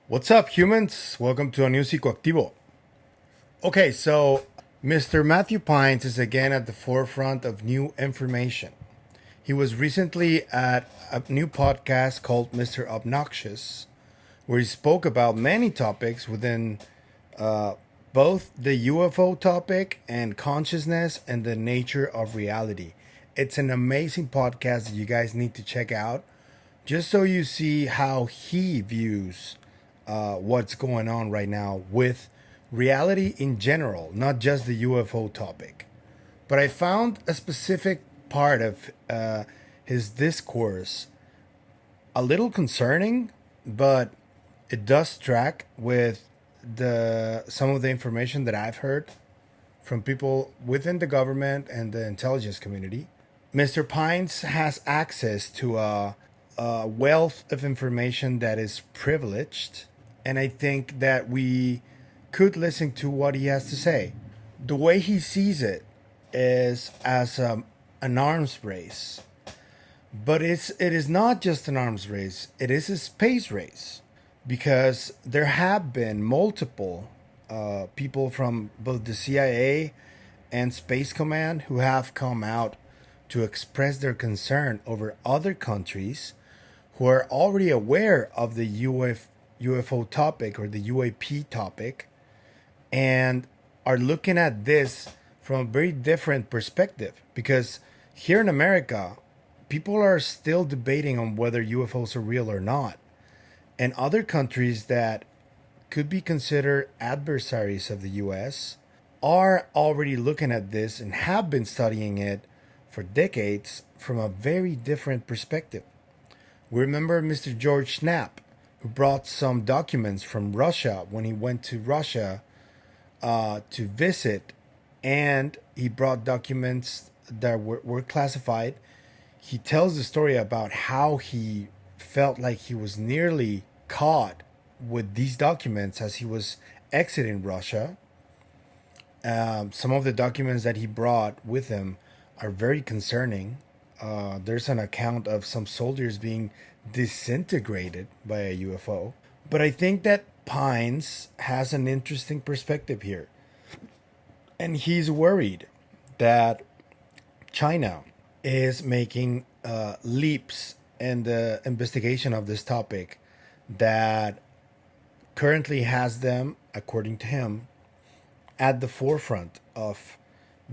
What's up, humans? Welcome to a new Psicoactivo. Okay, so Mr. Matthew Pines is again at the forefront of new information. He was recently at a new podcast called Mr. Obnoxious, where he spoke about many topics within both the UFO topic and consciousness and the nature of reality. It's an amazing podcast that you guys need to check out just so you see how he views what's going on right now with reality in general, not just the UFO topic. But I found a specific part of his discourse a little concerning, but it does track with the some of the information that I've heard from people within the government and the intelligence community. Mr. Pines has access to a wealth of information that is privileged, and I think that we could listen to what he has to say. The way he sees it is as an arms race, but it is not just an arms race. It is a space race because there have been multiple people from both the CIA and Space Command who have come out to express their concern over other countries who are already aware of the UFO topic or the UAP topic and are looking at this from a very different perspective. Because here in America, people are still debating on whether UFOs are real or not. And other countries that could be considered adversaries of the US are already looking at this and have been studying it for decades from a very different perspective. We remember Mr. George Knapp, who brought some documents from Russia when he went to Russia to visit, and he brought documents that were classified. He tells the story about how he felt like he was nearly caught with these documents as he was exiting Russia. Some of the documents that he brought with him are very concerning. There's an account of some soldiers being disintegrated by a UFO. But I think that Pines has an interesting perspective here. And he's worried that China is making leaps in the investigation of this topic that currently has them, according to him, at the forefront of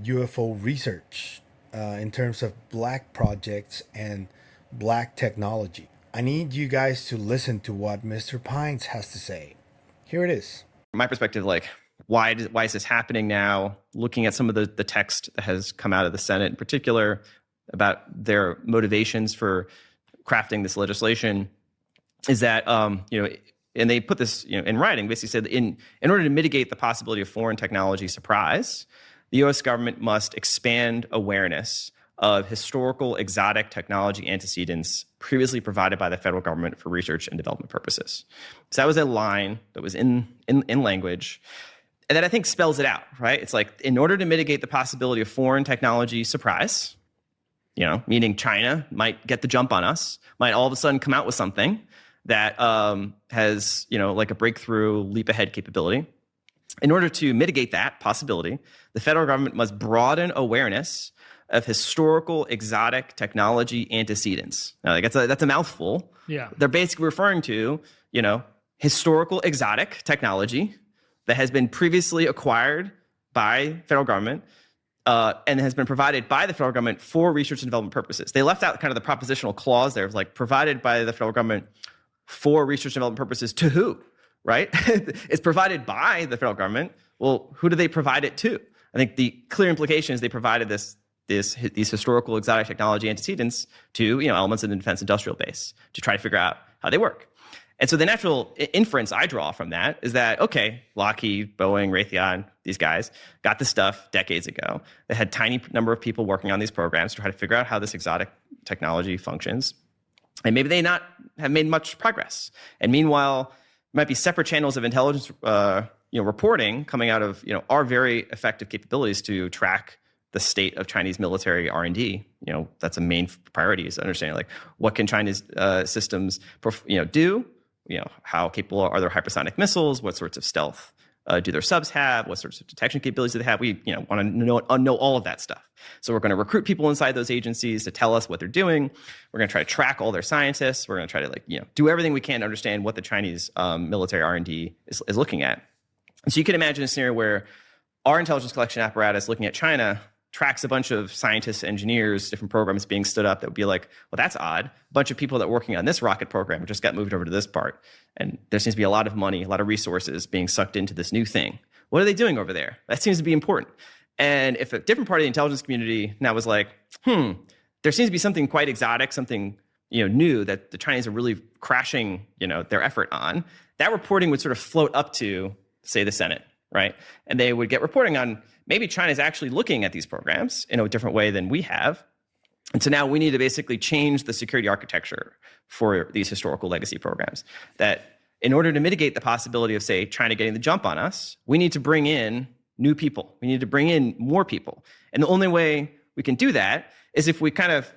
UFO research in terms of black projects and black technology. I need you guys to listen to what Mr. Pines has to say. Here it is. From my perspective, like, why is this happening now? Looking at some of the text that has come out of the Senate in particular about their motivations for crafting this legislation is that, and they put this in writing, basically said in order to mitigate the possibility of foreign technology surprise, the U.S. government must expand awareness of historical exotic technology antecedents previously provided by the federal government for research and development purposes. So that was a line that was in language, and that I think spells it out, right? It's like, in order to mitigate the possibility of foreign technology surprise, meaning China might get the jump on us, might all of a sudden come out with something that has, like a breakthrough leap ahead capability. In order to mitigate that possibility, the federal government must broaden awareness of historical exotic technology antecedents. Now, like, that's a mouthful. Yeah. They're basically referring to, historical exotic technology that has been previously acquired by federal government and has been provided by the federal government for research and development purposes. They left out kind of the propositional clause there of like, provided by the federal government for research and development purposes to who, right? It's provided by the federal government. Well, who do they provide it to? I think the clear implication is they provided these historical exotic technology antecedents to elements of the defense industrial base to try to figure out how they work. And so the natural inference I draw from that is that, okay, Lockheed, Boeing, Raytheon, these guys got this stuff decades ago. They had a tiny number of people working on these programs to try to figure out how this exotic technology functions. And maybe they not have made much progress. And meanwhile, there might be separate channels of intelligence reporting coming out of our very effective capabilities to track the state of Chinese military R&D. That's a main priority, is understanding like what can China's systems do how capable are their hypersonic missiles? What sorts of stealth do their subs have? What sorts of detection capabilities do they have? We want to know all of that stuff. So we're going to recruit people inside those agencies to tell us what they're doing. We're going to try to track all their scientists. We're going to try to do everything we can to understand what the Chinese military R&D is looking at. And so you can imagine a scenario where our intelligence collection apparatus looking at China tracks a bunch of scientists, engineers, different programs being stood up that would be like, well, that's odd. A bunch of people that are working on this rocket program just got moved over to this part. And there seems to be a lot of money, a lot of resources being sucked into this new thing. What are they doing over there? That seems to be important. And if a different part of the intelligence community now was like, there seems to be something quite exotic, something new that the Chinese are really crashing their effort on, that reporting would sort of float up to, say, the Senate, right? And they would get reporting on maybe China's actually looking at these programs in a different way than we have. And so now we need to basically change the security architecture for these historical legacy programs. That in order to mitigate the possibility of, say, China getting the jump on us, we need to bring in new people. We need to bring in more people. And the only way we can do that is if we kind of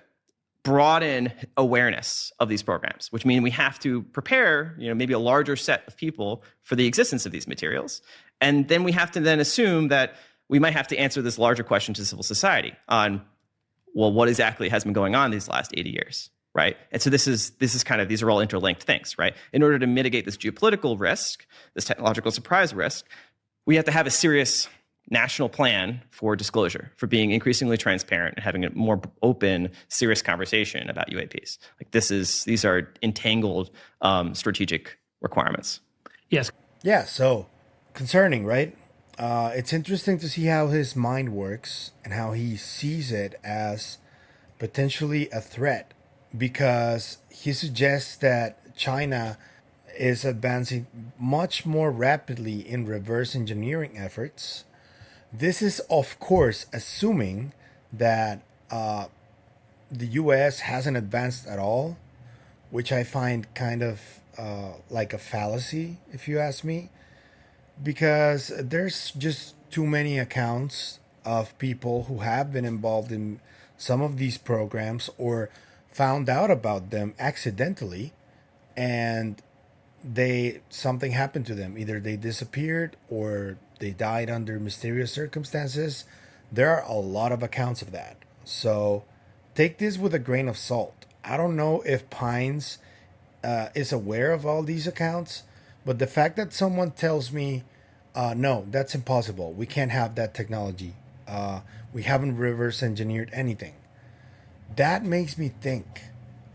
broaden awareness of these programs, which means we have to prepare, maybe a larger set of people for the existence of these materials. And then we have to then assume that we might have to answer this larger question to civil society on, well, what exactly has been going on these last 80 years, right? And so this is kind of, these are all interlinked things, right? In order to mitigate this geopolitical risk, this technological surprise risk, we have to have a serious national plan for disclosure, for being increasingly transparent and having a more open, serious conversation about UAPs. Like these are entangled strategic requirements. Yes. Yeah, so concerning, right? It's interesting to see how his mind works and how he sees it as potentially a threat, because he suggests that China is advancing much more rapidly in reverse engineering efforts. This is, of course, assuming that the US hasn't advanced at all, which I find kind of like a fallacy, if you ask me, because there's just too many accounts of people who have been involved in some of these programs or found out about them accidentally, and something happened to them. Either they disappeared or they died under mysterious circumstances. There are a lot of accounts of that. So take this with a grain of salt. I don't know if Pines is aware of all these accounts, but the fact that someone tells me, no, that's impossible. We can't have that technology. We haven't reverse engineered anything. That makes me think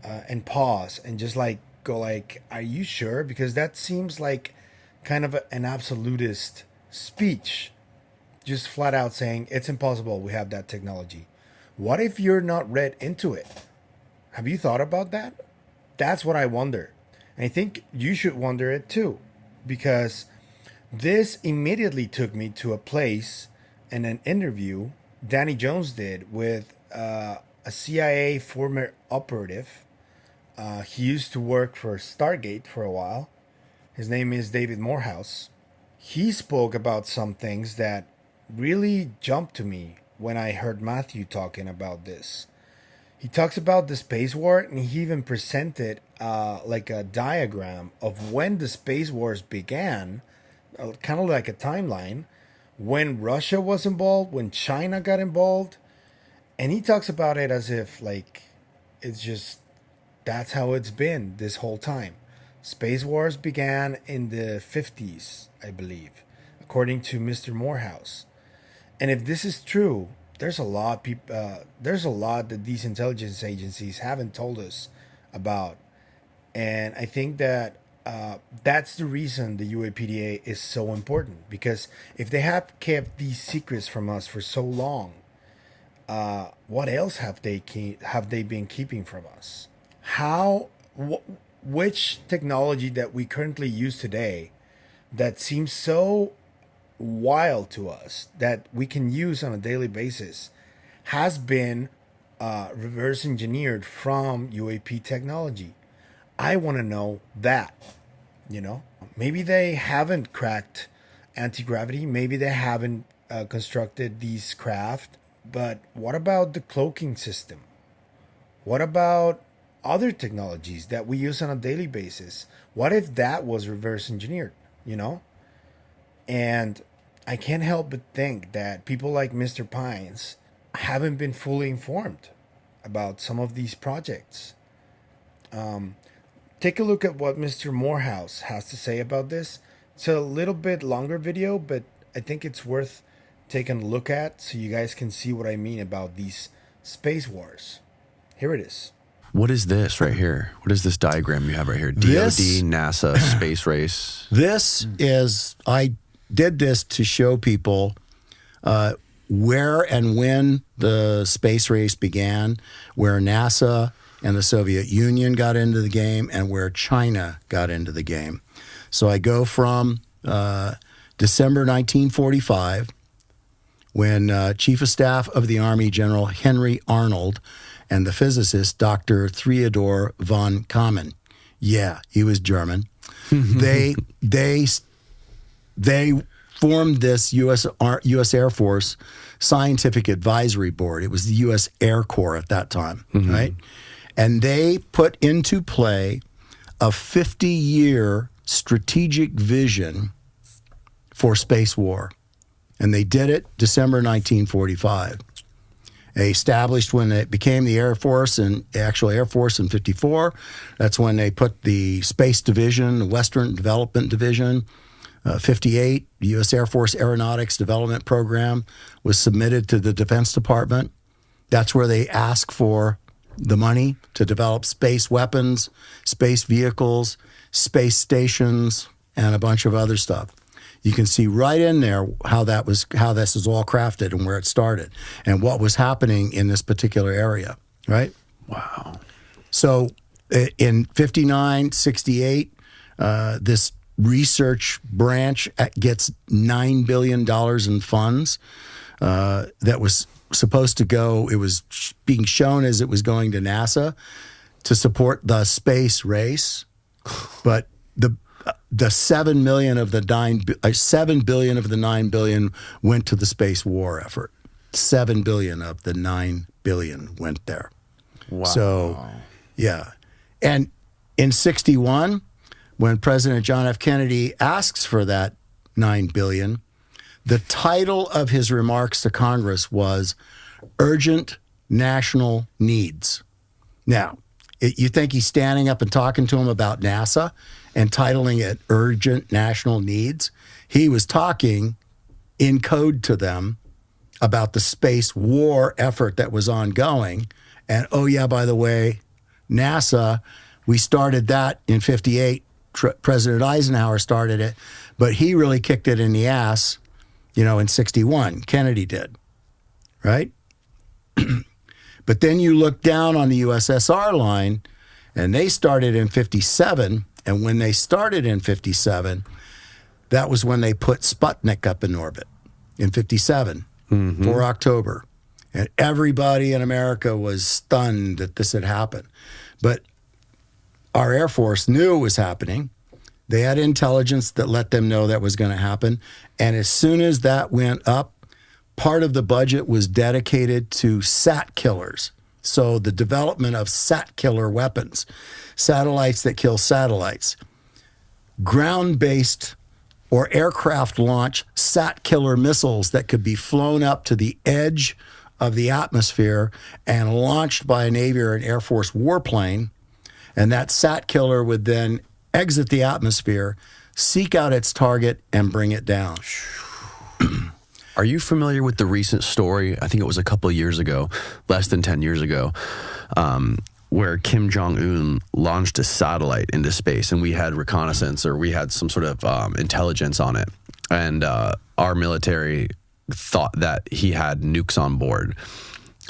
and pause and just go are you sure? Because that seems like kind of an absolutist speech, just flat out saying it's impossible, we have that technology. What if you're not read into it? Have you thought about that? That's what I wonder. And I think you should wonder it too, because this immediately took me to a place and an interview Danny Jones did with a CIA former operative. He used to work for Stargate for a while. His name is David Morehouse. He spoke about some things that really jumped to me when I heard Matthew talking about this. He talks about the space war, and he even presented like a diagram of when the space wars began, kind of like a timeline, when Russia was involved, when China got involved. And he talks about it as if it's just, that's how it's been this whole time. Space wars began in the 50s, I believe, according to Mr. Morehouse. And if this is true, there's a lot that these intelligence agencies haven't told us about. And I think that that's the reason the UAPDA is so important, because if they have kept these secrets from us for so long, what else have they been keeping from us? Which technology that we currently use today that seems so wild to us that we can use on a daily basis has been reverse engineered from UAP technology? I want to know that. Maybe they haven't cracked anti-gravity, maybe they haven't constructed these craft, but what about the cloaking system? What about other technologies that we use on a daily basis? What if that was reverse engineered, you know? And I can't help but think that people like Mr. Pines haven't been fully informed about some of these projects. Take a look at what Mr. Morehouse has to say about this. It's a little bit longer video, but I think it's worth taking a look at so you guys can see what I mean about these space wars. Here it is. What is this right here? What is this diagram you have right here? DOD, This- NASA, space race. This is, I did this to show people where and when the space race began, where NASA and the Soviet Union got into the game, and where China got into the game. So I go from December 1945, when Chief of Staff of the Army General Henry Arnold and the physicist Dr. Theodor von Kamen, yeah, he was German, they formed this U.S. Air Force Scientific Advisory Board. It was the U.S. Air Corps at that time, right? And they put into play a 50-year strategic vision for space war. And they did it December 1945. They established when it became the Air Force and actual Air Force in 54. That's when they put the Space Division, the Western Development Division. 58, the U.S. Air Force Aeronautics Development Program was submitted to the Defense Department. That's where they ask for the money to develop space weapons, space vehicles, space stations, and a bunch of other stuff. You can see right in there how this is all crafted and where it started and what was happening in this particular area, right? Wow. So in 59, 68, this research branch gets $9 billion in funds that was supposed to go, it was being shown as it was going to NASA to support the space race, but the 7 billion of the 9 billion went to the space war effort. 7 billion of the 9 billion went there. Wow. So, yeah. And in 61, when President John F. Kennedy asks for that 9 billion, the title of his remarks to Congress was Urgent National Needs. Now, you think he's standing up and talking to him about NASA and titling it Urgent National Needs? He was talking in code to them about the space war effort that was ongoing. And, oh, yeah, by the way, NASA, we started that in 58. President Eisenhower started it, but he really kicked it in the ass, in 61. Kennedy did, right? But then you look down on the USSR line, and they started in 57. And when they started in 57, that was when they put Sputnik up in orbit in 57 for October. And everybody in America was stunned that this had happened. But our Air Force knew it was happening. They had intelligence that let them know that was going to happen. And as soon as that went up, part of the budget was dedicated to sat killers. So the development of sat killer weapons, satellites that kill satellites, ground-based or aircraft launch sat killer missiles that could be flown up to the edge of the atmosphere and launched by a Navy or an Air Force warplane. And that sat killer would then exit the atmosphere, seek out its target, and bring it down. Are you familiar with the recent story? I think it was a couple of years ago, less than 10 years ago, where Kim Jong-un launched a satellite into space, and we had reconnaissance, or we had some sort of intelligence on it. And our military thought that he had nukes on board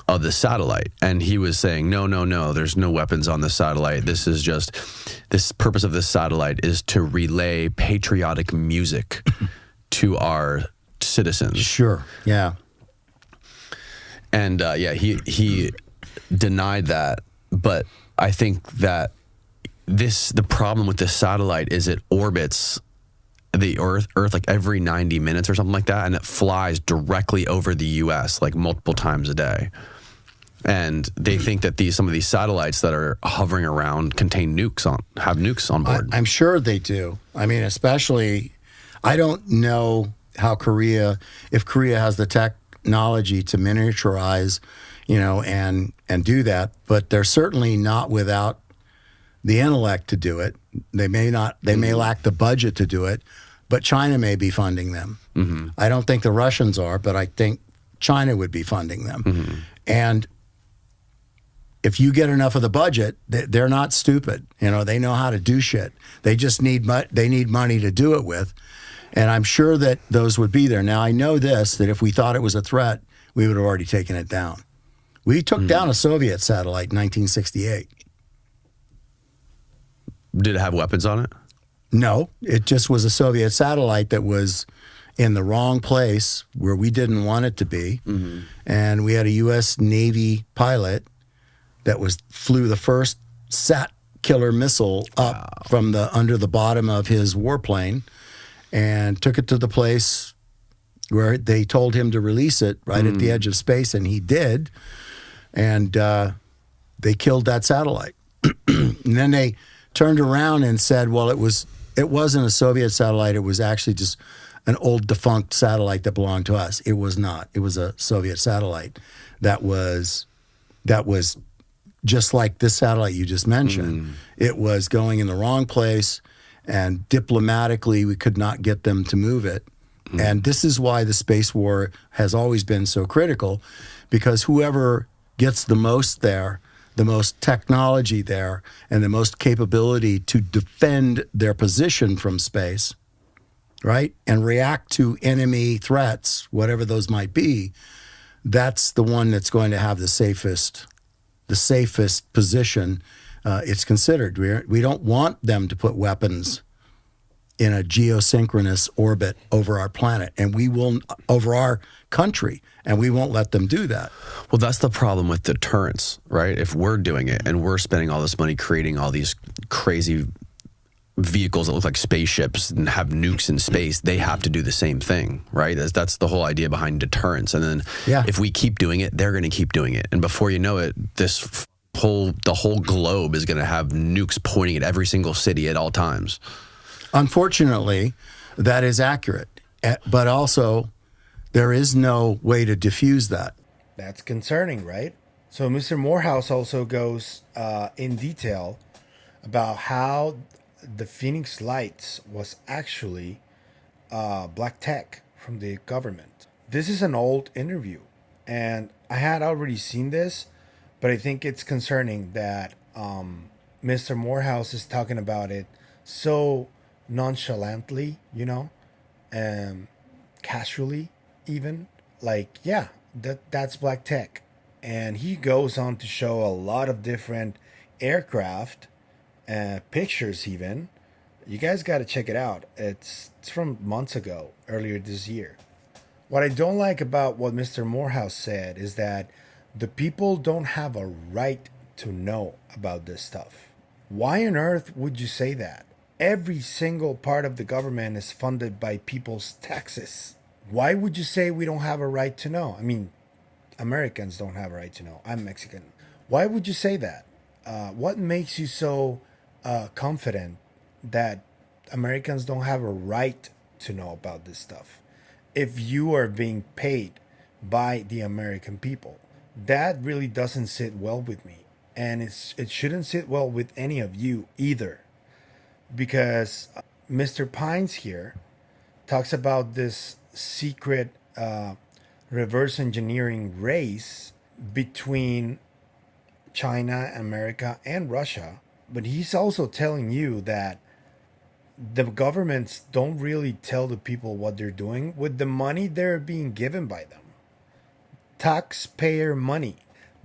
of the satellite. And he was saying, no, there's no weapons on the satellite. This purpose of this satellite is to relay patriotic music to our citizens. Sure, yeah. And he denied that. But I think that the problem with this satellite is it orbits the Earth like every 90 minutes or something like that, and it flies directly over the U.S. like multiple times a day. And they think that some of these satellites that are hovering around have nukes on board. I'm sure they do. I mean, especially, I don't know how if Korea has the technology to miniaturize, and do that, but they're certainly not without the intellect to do it. They may lack the budget to do it, but China may be funding them. Mm-hmm. I don't think the Russians are, but I think China would be funding them. Mm-hmm. And if you get enough of the budget, they're not stupid. They know how to do shit. They just need money to do it with. And I'm sure that those would be there. Now, I know that if we thought it was a threat, we would have already taken it down. We took down a Soviet satellite in 1968. Did it have weapons on it? No, it just was a Soviet satellite that was in the wrong place where we didn't want it to be. Mm-hmm. And we had a U.S. Navy pilot that flew the first sat killer missile up from under the bottom of his warplane and took it to the place where they told him to release it right at the edge of space, and he did. And they killed that satellite. And then they turned around and said, well, it wasn't a Soviet satellite. It was actually just an old defunct satellite that belonged to us. It was not. It was a Soviet satellite that was just like this satellite you just mentioned. It was going in the wrong place, and diplomatically we could not get them to move it. And this is why the space war has always been so critical, because whoever gets the most there, the most technology there, and the most capability to defend their position from space, right, and react to enemy threats, whatever those might be, that's the one that's going to have the safest position. It's considered. We don't want them to put weapons in a geosynchronous orbit over our planet, and over our country, and we won't let them do that. Well, that's the problem with deterrence, right? If we're doing it and we're spending all this money creating all these crazy vehicles that look like spaceships and have nukes in space, they have to do the same thing, right? That's the whole idea behind deterrence. And then if we keep doing it, they're going to keep doing it. And before you know it, the whole globe is going to have nukes pointing at every single city at all times. Unfortunately, that is accurate, but also there is no way to diffuse that. That's concerning, right? So Mr. Morehouse also goes in detail about how the Phoenix Lights was actually black tech from the government. This is an old interview, and I had already seen this, but I think it's concerning that Mr. Morehouse is talking about it so nonchalantly, casually even. Like, yeah, that's black tech. And he goes on to show a lot of different aircraft, pictures even. You guys got to check it out. It's from months ago, earlier this year. What I don't like about what Mr. Morehouse said is that the people don't have a right to know about this stuff. Why on earth would you say that? Every single part of the government is funded by people's taxes. Why would you say we don't have a right to know? I mean, Americans don't have a right to know. I'm Mexican. Why would you say that? What makes you so confident that Americans don't have a right to know about this stuff if you are being paid by the American people? That really doesn't sit well with me. And it shouldn't sit well with any of you either. Because Mr. Pines here talks about this secret reverse engineering race between China, America, and Russia. But he's also telling you that the governments don't really tell the people what they're doing with the money they're being given by them. Taxpayer money.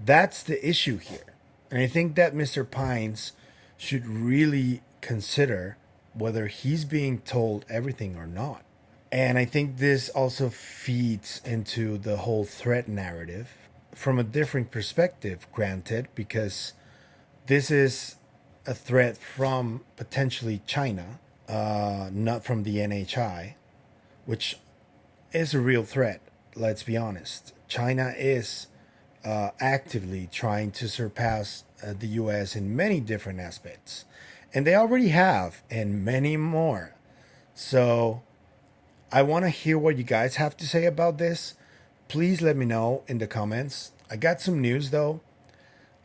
That's the issue here. And I think that Mr. Pines should really consider whether he's being told everything or not. And I think this also feeds into the whole threat narrative from a different perspective, granted, because this is a threat from potentially China, not from the NHI, which is a real threat, let's be honest. China is actively trying to surpass the US in many different aspects. And they already have, and many more. So I want to hear what you guys have to say about this. Please let me know in the comments. I got some news though.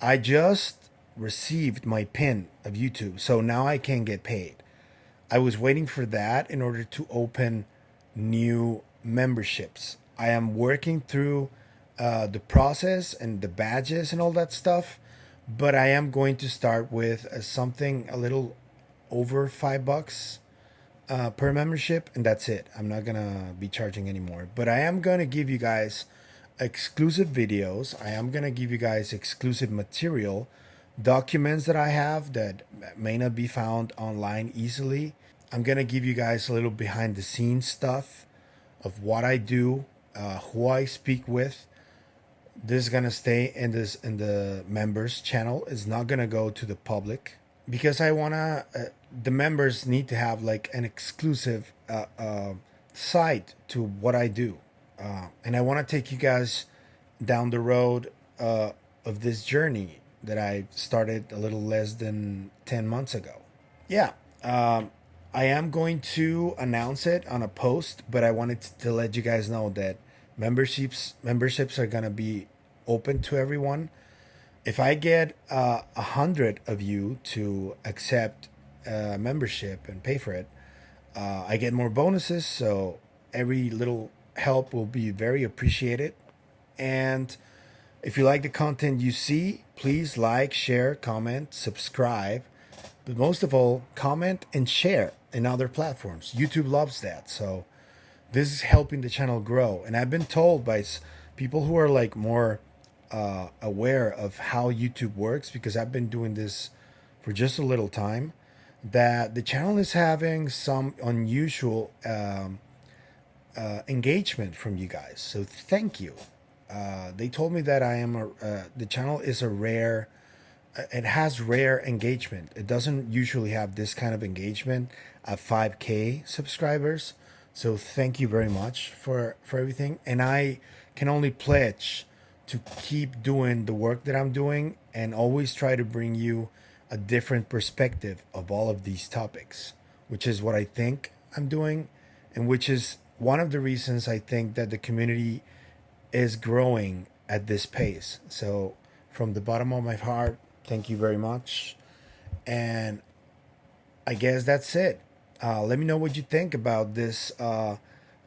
I just received my pin of YouTube, so now I can get paid. I was waiting for that in order to open new memberships. I am working through the process and the badges and all that stuff, but I am going to start with something a little over $5 per membership, and that's it. I'm not gonna be charging anymore, but I am gonna give you guys exclusive videos. I am gonna give you guys exclusive material, documents that I have that may not be found online easily. I'm gonna give you guys a little behind the scenes stuff of what I do, who I speak with. This is gonna stay in the members channel. It's not gonna go to the public because I wanna. The members need to have like an exclusive site to what I do, and I want to take you guys down the road of this journey that I started a little less than 10 months ago. Yeah, I am going to announce it on a post, but I wanted to let you guys know that memberships are gonna be open to everyone. If I get 100 of you to accept membership and pay for it, I get more bonuses. So every little help will be very appreciated. And if you like the content you see, please like, share, comment, subscribe. But most of all, comment and share in other platforms. YouTube loves that. So this is helping the channel grow. And I've been told by people who are like more aware of how YouTube works, because I've been doing this for just a little time, that the channel is having some unusual engagement from you guys. So thank you. They told me that the channel is a rare, it has rare engagement. It doesn't usually have this kind of engagement at 5K subscribers. So thank you very much for everything. And I can only pledge to keep doing the work that I'm doing and always try to bring you a different perspective of all of these topics, which is what I think I'm doing, and which is one of the reasons I think that the community is growing at this pace. So from the bottom of my heart, thank you very much. And I guess that's it. Let me know what you think about this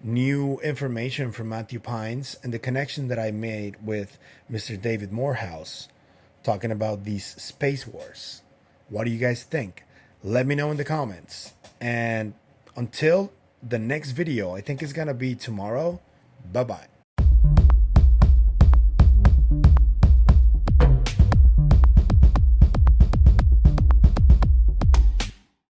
new information from Matthew Pines and the connection that I made with Mr. David Morehouse talking about these space wars. What do you guys think? Let me know in the comments. And until the next video, I think it's gonna be tomorrow. Bye-bye.